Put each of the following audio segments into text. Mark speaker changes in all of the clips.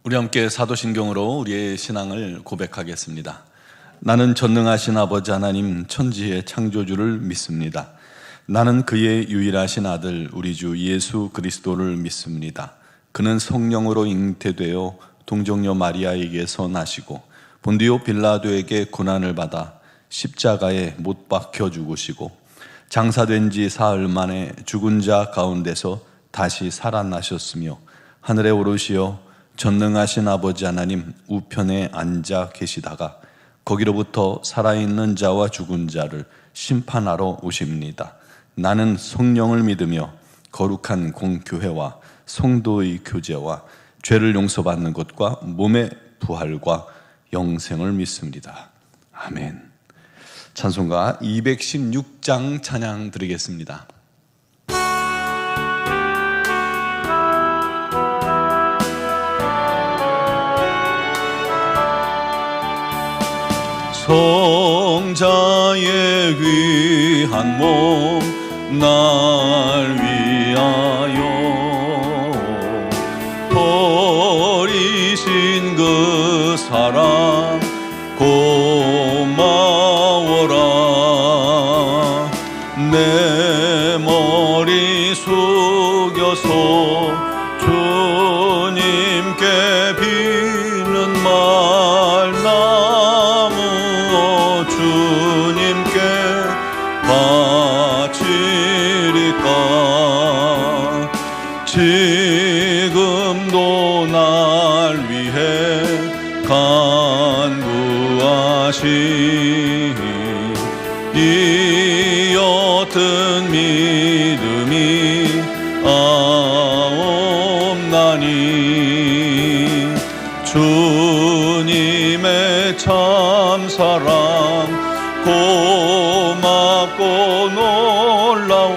Speaker 1: 우리 함께 사도신경으로 우리의 신앙을 고백하겠습니다. 나는 전능하신 아버지 하나님 천지의 창조주를 믿습니다. 나는 그의 유일하신 아들 우리 주 예수 그리스도를 믿습니다. 그는 성령으로 잉태되어 동정녀 마리아에게서 나시고 본디오 빌라도에게 고난을 받아 십자가에 못 박혀 죽으시고 장사된 지 사흘 만에 죽은 자 가운데서 다시 살아나셨으며 하늘에 오르시어 전능하신 아버지 하나님 우편에 앉아 계시다가 거기로부터 살아있는 자와 죽은 자를 심판하러 오십니다. 나는 성령을 믿으며 거룩한 공교회와 성도의 교제와 죄를 용서받는 것과 몸의 부활과 영생을 믿습니다. 아멘. 찬송가 216장 찬양 드리겠습니다. 성자의 귀한 몸 날 위하여 버리신 그 사랑 고마워라. 내 머리 숙여서 주님께 비는 말 주님께 바치리까. 지금도 날 위해 간구하신 이 옅은 믿음이 아옵나니 주님의 참사랑 고맙고 놀라워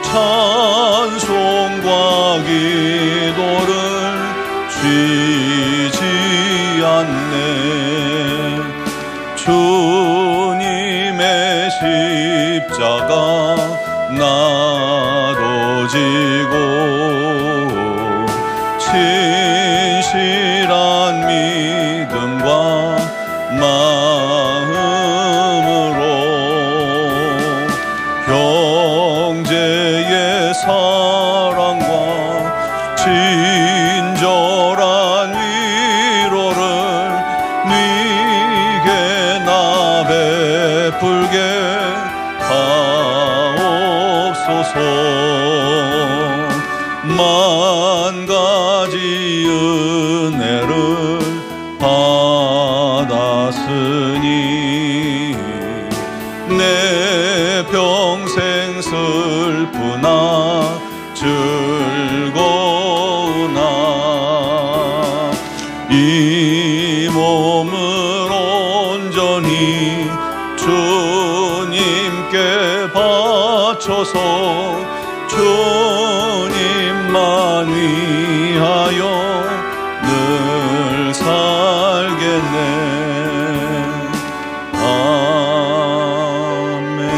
Speaker 1: 찬송과 기도를 쉬지 않네. 주님의 십자가 나도 지고 진실한 믿음과 마음으로 형제의 사랑과 친절한 위로를 네게 나 베풀게 하옵소서. 만 가지 은혜를 받았으니 내 평생 슬프나 즐거우나 이 몸을 온전히 주님께 바쳐서 주님만 위하여 늘 살겠네. 아멘.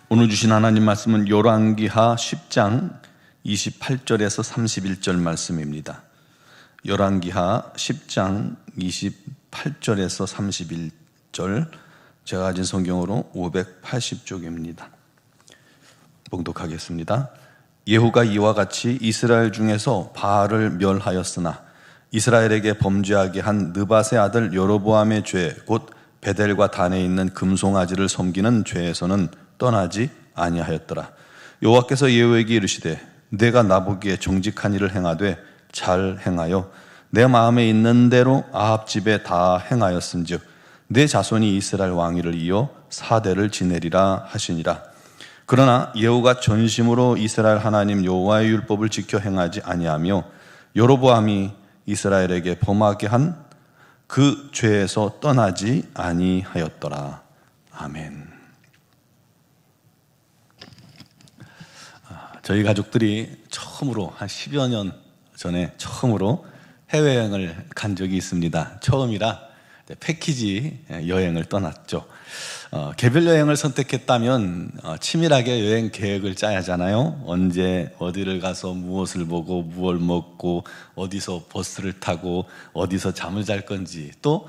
Speaker 1: 오늘 주신 하나님 말씀은 열왕기하 10장 28절에서 31절 말씀입니다. 열왕기하 10장 28절에서 31절, 제가 가진 성경으로 580쪽입니다. 봉독하겠습니다. 예후가 이와 같이 이스라엘 중에서 바알을 멸하였으나 이스라엘에게 범죄하게 한 느밧의 아들 여로보암의 죄 곧 베델과 단에 있는 금송아지를 섬기는 죄에서는 떠나지 아니하였더라. 여호와께서 예후에게 이르시되 내가 나보기에 정직한 일을 행하되 잘 행하여 내 마음에 있는 대로 아합 집에 다 행하였은즉 내 자손이 이스라엘 왕위를 이어 4대를 지내리라 하시니라. 그러나 예후가 전심으로 이스라엘 하나님 여호와의 율법을 지켜 행하지 아니하며 여로보암이 이스라엘에게 범하게 한 그 죄에서 떠나지 아니하였더라. 아멘. 저희 가족들이 처음으로 한 10여 년 전에 처음으로 해외여행을 간 적이 있습니다. 처음이라 패키지 여행을 떠났죠. 개별 여행을 선택했다면 치밀하게 여행 계획을 짜야 하잖아요. 언제 어디를 가서 무엇을 보고 무엇을 먹고 어디서 버스를 타고 어디서 잠을 잘 건지, 또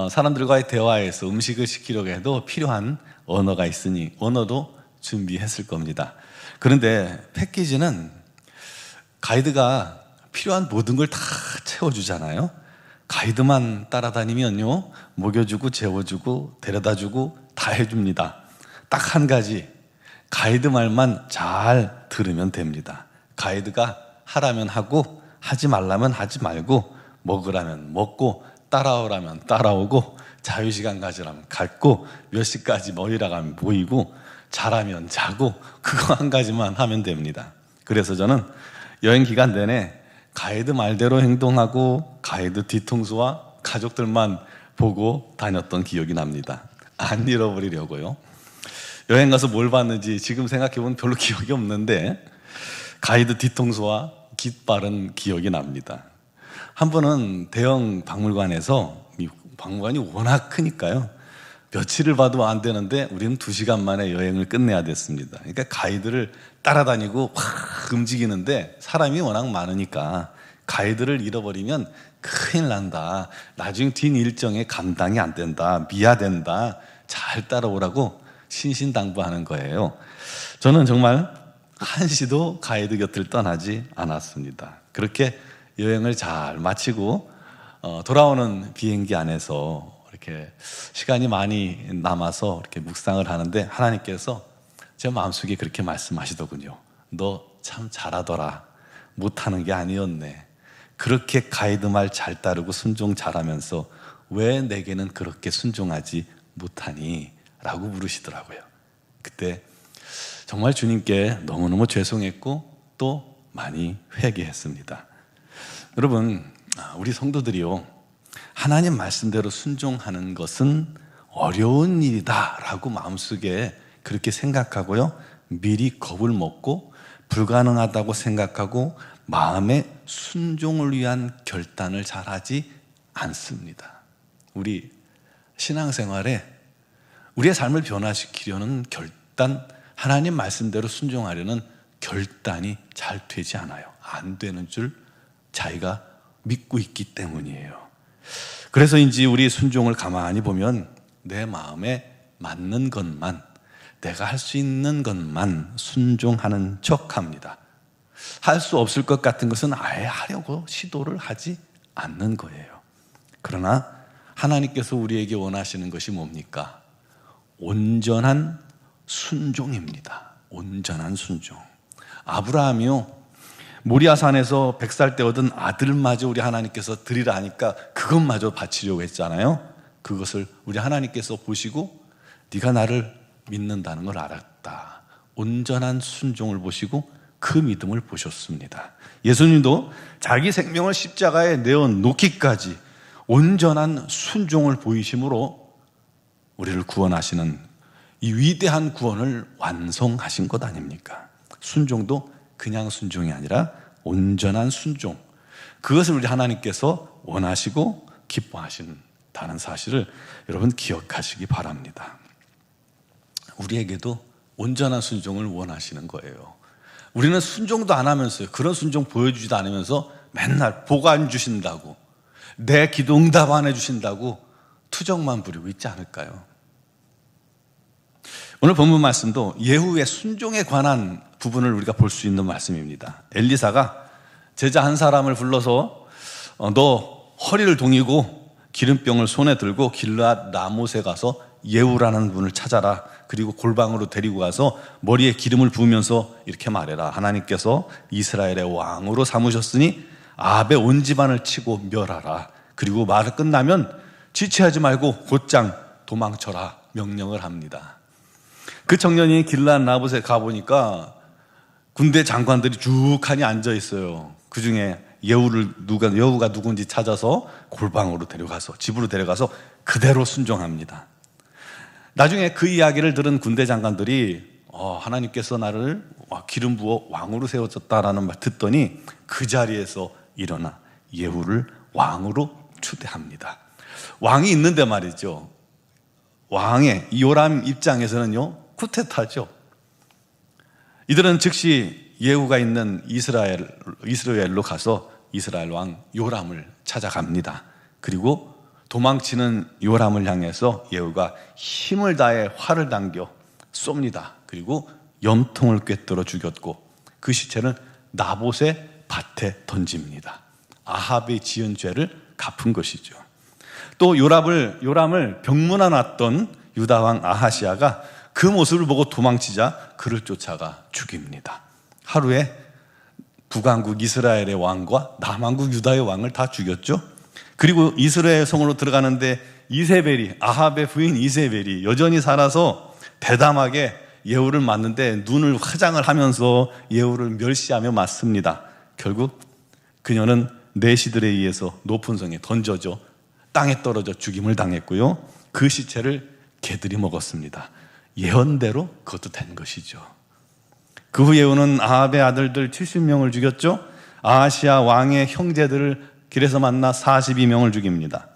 Speaker 1: 사람들과의 대화에서 음식을 시키려고 해도 필요한 언어가 있으니 언어도 준비했을 겁니다. 그런데 패키지는 가이드가 필요한 모든 걸 다 채워주잖아요. 가이드만 따라다니면요, 먹여주고 재워주고 데려다주고 다 해줍니다. 딱 한 가지, 가이드 말만 잘 들으면 됩니다. 가이드가 하라면 하고 하지 말라면 하지 말고, 먹으라면 먹고 따라오라면 따라오고 자유시간 가지라면 갖고 몇 시까지 모이라고 하면 모이고 자라면 자고, 그거 한 가지만 하면 됩니다. 그래서 저는 여행 기간 내내 가이드 말대로 행동하고 가이드 뒤통수와 가족들만 보고 다녔던 기억이 납니다. 안 잃어버리려고요. 여행 가서 뭘 봤는지 지금 생각해보면 별로 기억이 없는데 가이드 뒤통수와 깃발은 기억이 납니다. 한 번은 대형 박물관에서, 이 박물관이 워낙 크니까요, 며칠을 봐도 안 되는데 우리는 2시간 만에 여행을 끝내야 됐습니다. 그러니까 가이드를 따라다니고 확 움직이는데 사람이 워낙 많으니까 가이드를 잃어버리면 큰일 난다, 나중에 뒷 일정에 감당이 안 된다, 미화된다, 잘 따라오라고 신신당부하는 거예요. 저는 정말 한시도 가이드 곁을 떠나지 않았습니다. 그렇게 여행을 잘 마치고 돌아오는 비행기 안에서 이렇게 시간이 많이 남아서 이렇게 묵상을 하는데 하나님께서 제 마음속에 그렇게 말씀하시더군요. 너 참 잘하더라. 못하는 게 아니었네. 그렇게 가이드 말 잘 따르고 순종 잘하면서 왜 내게는 그렇게 순종하지 못하니? 라고 물으시더라고요. 그때 정말 주님께 너무너무 죄송했고 또 많이 회개했습니다. 여러분, 우리 성도들이요, 하나님 말씀대로 순종하는 것은 어려운 일이다 라고 마음속에 그렇게 생각하고요, 미리 겁을 먹고 불가능하다고 생각하고 마음의 순종을 위한 결단을 잘 하지 않습니다. 우리 신앙생활에 우리의 삶을 변화시키려는 결단, 하나님 말씀대로 순종하려는 결단이 잘 되지 않아요. 안 되는 줄 자기가 믿고 있기 때문이에요. 그래서인지 우리 순종을 가만히 보면 내 마음에 맞는 것만, 내가 할 수 있는 것만 순종하는 척합니다. 할 수 없을 것 같은 것은 아예 하려고 시도를 하지 않는 거예요. 그러나 하나님께서 우리에게 원하시는 것이 뭡니까? 온전한 순종입니다. 온전한 순종. 아브라함이요, 모리아산에서 100살 때 얻은 아들마저 우리 하나님께서 드리라 하니까 그것마저 바치려고 했잖아요. 그것을 우리 하나님께서 보시고 네가 나를 믿는다는 걸 알았다. 온전한 순종을 보시고 그 믿음을 보셨습니다. 예수님도 자기 생명을 십자가에 내어놓기까지 온전한 순종을 보이심으로 우리를 구원하시는 이 위대한 구원을 완성하신 것 아닙니까? 순종도 그냥 순종이 아니라 온전한 순종, 그것을 우리 하나님께서 원하시고 기뻐하신다는 사실을 여러분 기억하시기 바랍니다. 우리에게도 온전한 순종을 원하시는 거예요. 우리는 순종도 안 하면서요, 그런 순종 보여주지도 않으면서 맨날 복 안 주신다고, 내 기도 응답 안 해주신다고 투정만 부리고 있지 않을까요? 오늘 본문 말씀도 예후의 순종에 관한 부분을 우리가 볼 수 있는 말씀입니다. 엘리사가 제자 한 사람을 불러서 너 허리를 동이고 기름병을 손에 들고 길르앗 라못에 가서 예후라는 분을 찾아라. 그리고 골방으로 데리고 가서 머리에 기름을 부으면서 이렇게 말해라. 하나님께서 이스라엘의 왕으로 삼으셨으니 아합의 온 집안을 치고 멸하라. 그리고 말을 끝나면 지체하지 말고 곧장 도망쳐라 명령을 합니다. 그 청년이 길르앗 라못에 가보니까 군대 장관들이 쭉하니 앉아 있어요. 그 중에 여우가 누군지 찾아서 골방으로 데려가서, 집으로 데려가서 그대로 순종합니다. 나중에 그 이야기를 들은 군대 장관들이 하나님께서 나를 기름 부어 왕으로 세워졌다라는 말 듣더니 그 자리에서 일어나 예후를 왕으로 추대합니다. 왕이 있는데 말이죠, 왕의 요람 입장에서는요, 쿠데타죠. 이들은 즉시 예후가 있는 이스라엘로 가서 이스라엘 왕 요람을 찾아갑니다. 그리고 도망치는 요람을 향해서 예후가 힘을 다해 활을 당겨 쏩니다. 그리고 염통을 꿰뚫어 죽였고 그 시체는 나봇의 밭에 던집니다. 아합이 지은 죄를 갚은 것이죠. 또 요람을 병문안 왔던 유다왕 아하시아가 그 모습을 보고 도망치자 그를 쫓아가 죽입니다. 하루에 북왕국 이스라엘의 왕과 남왕국 유다의 왕을 다 죽였죠. 그리고 이스라엘 성으로 들어가는데 이세벨이, 아합의 부인 이세벨이 여전히 살아서 대담하게 예후를 맞는데 눈을 화장을 하면서 예후를 멸시하며 맞습니다. 결국 그녀는 내시들에 의해서 높은 성에 던져져 땅에 떨어져 죽임을 당했고요. 그 시체를 개들이 먹었습니다. 예언대로 그것도 된 것이죠. 그 후 예후는 아합의 아들들 70명을 죽였죠. 아하시아 왕의 형제들을 길에서 만나 42명을 죽입니다.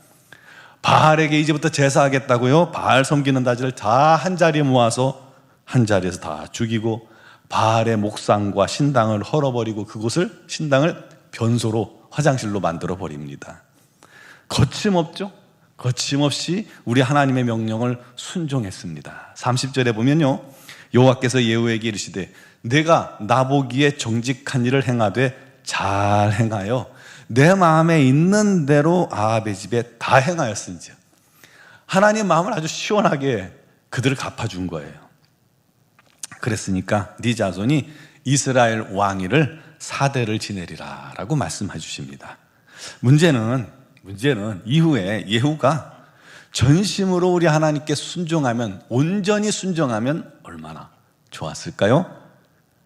Speaker 1: 바알에게 이제부터 제사하겠다고요. 바알 섬기는 자들을 다 한 자리에 모아서 한 자리에서 다 죽이고 바알의 목상과 신당을 헐어버리고 그곳을 신당을 변소로 화장실로 만들어 버립니다. 거침없죠? 거침없이 우리 하나님의 명령을 순종했습니다. 30절에 보면요, 여호와께서 예후에게 이르시되 내가 나보기에 정직한 일을 행하되 잘 행하여 내 마음에 있는 대로 아합의 집에 다 행하였은지. 하나님 마음을 아주 시원하게 그들을 갚아준 거예요. 그랬으니까 네 자손이 이스라엘 왕위를 4대를 지내리라 라고 말씀해 주십니다. 문제는 이후에 예후가 전심으로 우리 하나님께 순종하면, 온전히 순종하면 얼마나 좋았을까요?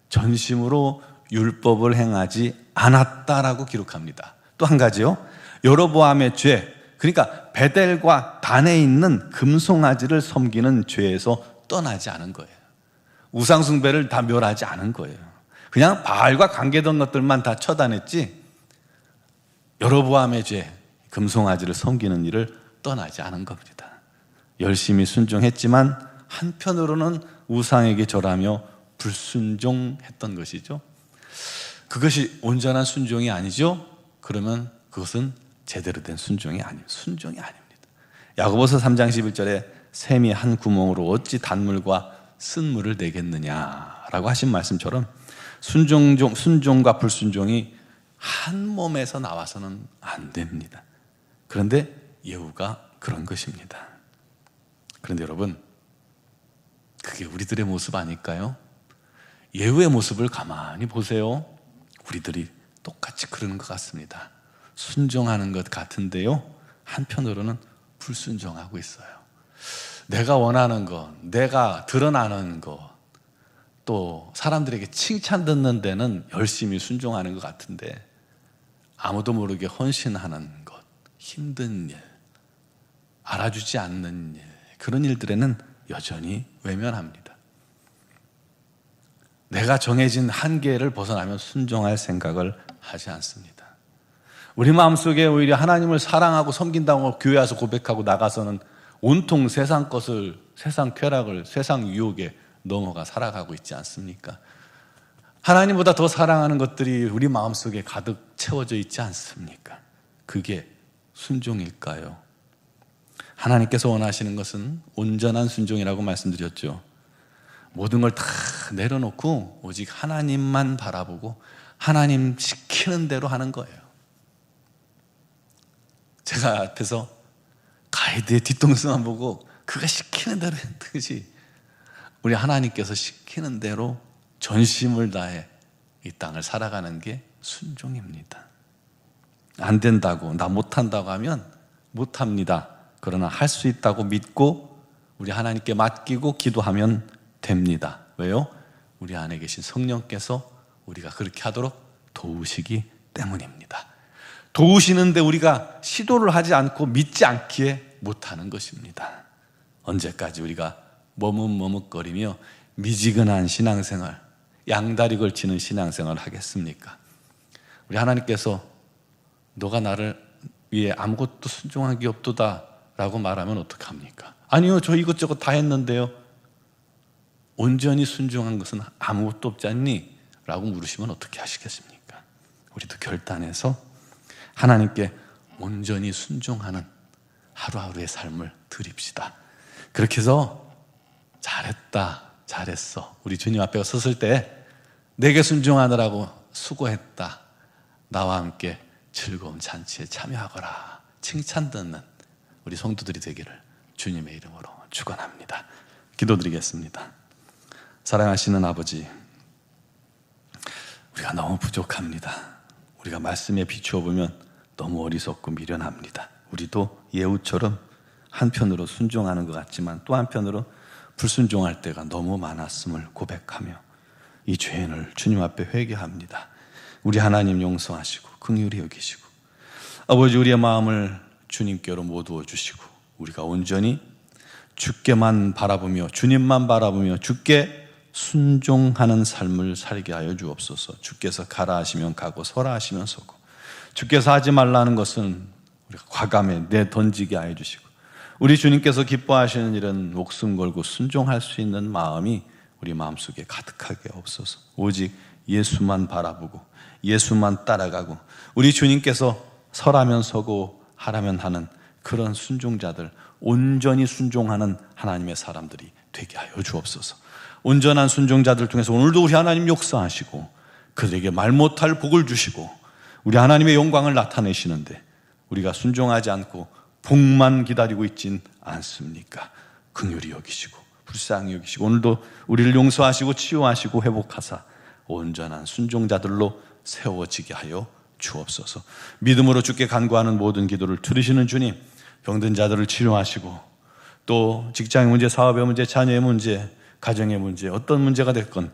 Speaker 1: 전심으로 율법을 행하지 않았다라고 기록합니다. 또 한 가지요, 여로보암의 죄, 그러니까 베델과 단에 있는 금송아지를 섬기는 죄에서 떠나지 않은 거예요. 우상숭배를 다 멸하지 않은 거예요. 그냥 바알과 관계된 것들만 다 처단했지 여로보암의 죄, 금송아지를 섬기는 일을 떠나지 않은 겁니다. 열심히 순종했지만 한편으로는 우상에게 절하며 불순종했던 것이죠. 그것이 온전한 순종이 아니죠? 그러면 그것은 제대로 된 순종이 아닙니다. 야고보서 3장 11절에 샘이 한 구멍으로 어찌 단물과 쓴물을 내겠느냐라고 하신 말씀처럼 순종과 불순종이 한 몸에서 나와서는 안 됩니다. 그런데 예후가 그런 것입니다. 그런데 여러분, 그게 우리들의 모습 아닐까요? 예후의 모습을 가만히 보세요. 우리들이 똑같이 그러는 것 같습니다. 순종하는 것 같은데요, 한편으로는 불순종하고 있어요. 내가 원하는 것, 내가 드러나는 것, 또 사람들에게 칭찬 듣는 데는 열심히 순종하는 것 같은데 아무도 모르게 헌신하는 것, 힘든 일, 알아주지 않는 일, 그런 일들에는 여전히 외면합니다. 내가 정해진 한계를 벗어나면 순종할 생각을 하지 않습니다. 우리 마음속에 오히려 하나님을 사랑하고 섬긴다고 교회 와서 고백하고 나가서는 온통 세상 것을, 세상 쾌락을, 세상 유혹에 넘어가 살아가고 있지 않습니까? 하나님보다 더 사랑하는 것들이 우리 마음속에 가득 채워져 있지 않습니까? 그게 순종일까요? 하나님께서 원하시는 것은 온전한 순종이라고 말씀드렸죠. 모든 걸 다 내려놓고 오직 하나님만 바라보고 하나님 시키는 대로 하는 거예요. 제가 앞에서 가이드의 뒤통수만 보고 그가 시키는 대로 했듯이 우리 하나님께서 시키는 대로 전심을 다해 이 땅을 살아가는 게 순종입니다. 안 된다고, 나 못한다고 하면 못합니다. 그러나 할 수 있다고 믿고 우리 하나님께 맡기고 기도하면 됩니다. 왜요? 우리 안에 계신 성령께서 우리가 그렇게 하도록 도우시기 때문입니다. 도우시는데 우리가 시도를 하지 않고 믿지 않기에 못하는 것입니다. 언제까지 우리가 머뭇머뭇거리며 미지근한 신앙생활, 양다리 걸치는 신앙생활을 하겠습니까? 우리 하나님께서 너가 나를 위해 아무것도 순종한 게 없도다 라고 말하면 어떡합니까? 아니요, 저 이것저것 다 했는데요. 온전히 순종한 것은 아무것도 없지 않니? 라고 물으시면 어떻게 하시겠습니까? 우리도 결단해서 하나님께 온전히 순종하는 하루하루의 삶을 드립시다. 그렇게 해서 잘했다, 잘했어, 우리 주님 앞에 섰을 때 내게 순종하느라고 수고했다, 나와 함께 즐거운 잔치에 참여하거라 칭찬 듣는 우리 성도들이 되기를 주님의 이름으로 축원합니다. 기도드리겠습니다. 사랑하시는 아버지, 우리가 너무 부족합니다. 우리가 말씀에 비추어 보면 너무 어리석고 미련합니다. 우리도 예후처럼 한편으로 순종하는 것 같지만 또 한편으로 불순종할 때가 너무 많았음을 고백하며 이 죄인을 주님 앞에 회개합니다. 우리 하나님 용서하시고 긍휼히 여기시고 아버지, 우리의 마음을 주님께로 모두어 주시고 우리가 온전히 주께만 바라보며 주님만 바라보며 주께 순종하는 삶을 살게 하여 주옵소서. 주께서 가라 하시면 가고 서라 하시면 서고, 주께서 하지 말라는 것은 우리가 과감히 내던지게 하여 주시고, 우리 주님께서 기뻐하시는 일은 목숨 걸고 순종할 수 있는 마음이 우리 마음속에 가득하게 없어서 오직 예수만 바라보고 예수만 따라가고 우리 주님께서 서라면 서고 하라면 하는 그런 순종자들, 온전히 순종하는 하나님의 사람들이 되게 하여 주옵소서. 온전한 순종자들 중에서 오늘도 우리 하나님 역사하시고 그들에게 말 못할 복을 주시고 우리 하나님의 영광을 나타내시는데 우리가 순종하지 않고 복만 기다리고 있진 않습니까? 긍휼히 여기시고 불쌍히 여기시고 오늘도 우리를 용서하시고 치유하시고 회복하사 온전한 순종자들로 세워지게 하여 주옵소서. 믿음으로 주께 간구하는 모든 기도를 들으시는 주님, 병든 자들을 치료하시고 또 직장의 문제, 사업의 문제, 자녀의 문제, 가정의 문제, 어떤 문제가 됐건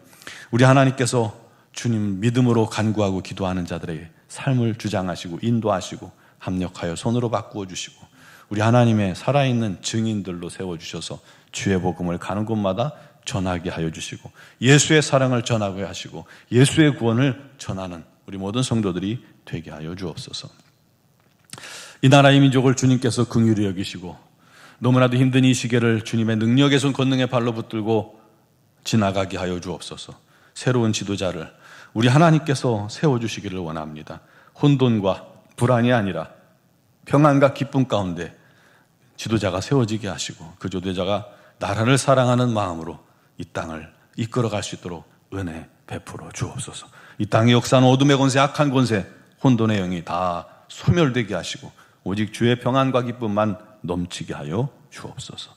Speaker 1: 우리 하나님께서 주님 믿음으로 간구하고 기도하는 자들에게 삶을 주장하시고 인도하시고 합력하여 손으로 바꾸어 주시고 우리 하나님의 살아있는 증인들로 세워주셔서 주의 복음을 가는 곳마다 전하게 하여 주시고 예수의 사랑을 전하게 하시고 예수의 구원을 전하는 우리 모든 성도들이 되게 하여 주옵소서. 이 나라의 민족을 주님께서 긍휼히 여기시고 너무나도 힘든 이 시계를 주님의 능력의 손 권능의 발로 붙들고 지나가게 하여 주옵소서. 새로운 지도자를 우리 하나님께서 세워주시기를 원합니다. 혼돈과 불안이 아니라 평안과 기쁨 가운데 지도자가 세워지게 하시고 그 지도자가 나라를 사랑하는 마음으로 이 땅을 이끌어갈 수 있도록 은혜 베풀어 주옵소서. 이 땅의 역사는 어둠의 권세, 악한 권세, 혼돈의 영이 다 소멸되게 하시고 오직 주의 평안과 기쁨만 넘치게 하여 주옵소서.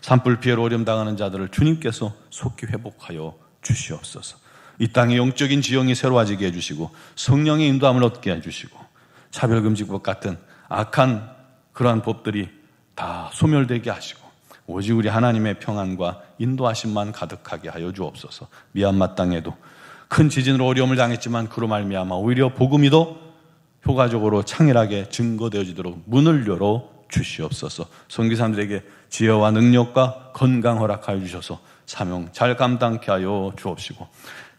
Speaker 1: 산불 피해로 어려움 당하는 자들을 주님께서 속히 회복하여 주시옵소서. 이 땅의 영적인 지형이 새로워지게 해주시고 성령의 인도함을 얻게 해주시고 차별금지법 같은 악한 그러한 법들이 다 소멸되게 하시고 오직 우리 하나님의 평안과 인도하심만 가득하게 하여 주옵소서. 미얀마 땅에도 큰 지진으로 어려움을 당했지만 그로 말미암아 오히려 복음이 더 효과적으로 창일하게 증거되어지도록 문을 열어 주시옵소서. 선교사님들에게 지혜와 능력과 건강 허락하여 주셔서 사명 잘 감당케 하여 주옵시고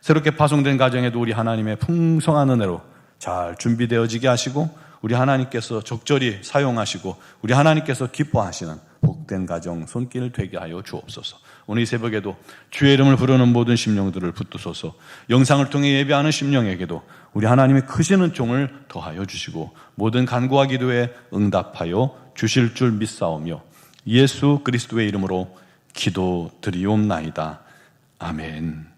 Speaker 1: 새롭게 파송된 가정에도 우리 하나님의 풍성한 은혜로 잘 준비되어지게 하시고 우리 하나님께서 적절히 사용하시고 우리 하나님께서 기뻐하시는 복된 가정 손길 되게 하여 주옵소서. 오늘 이 새벽에도 주의 이름을 부르는 모든 심령들을 붙드소서. 영상을 통해 예배하는 심령에게도 우리 하나님의 크신 은총을 더하여 주시고 모든 간구와 기도에 응답하여 주실 줄 믿사오며 예수 그리스도의 이름으로 기도드리옵나이다. 아멘.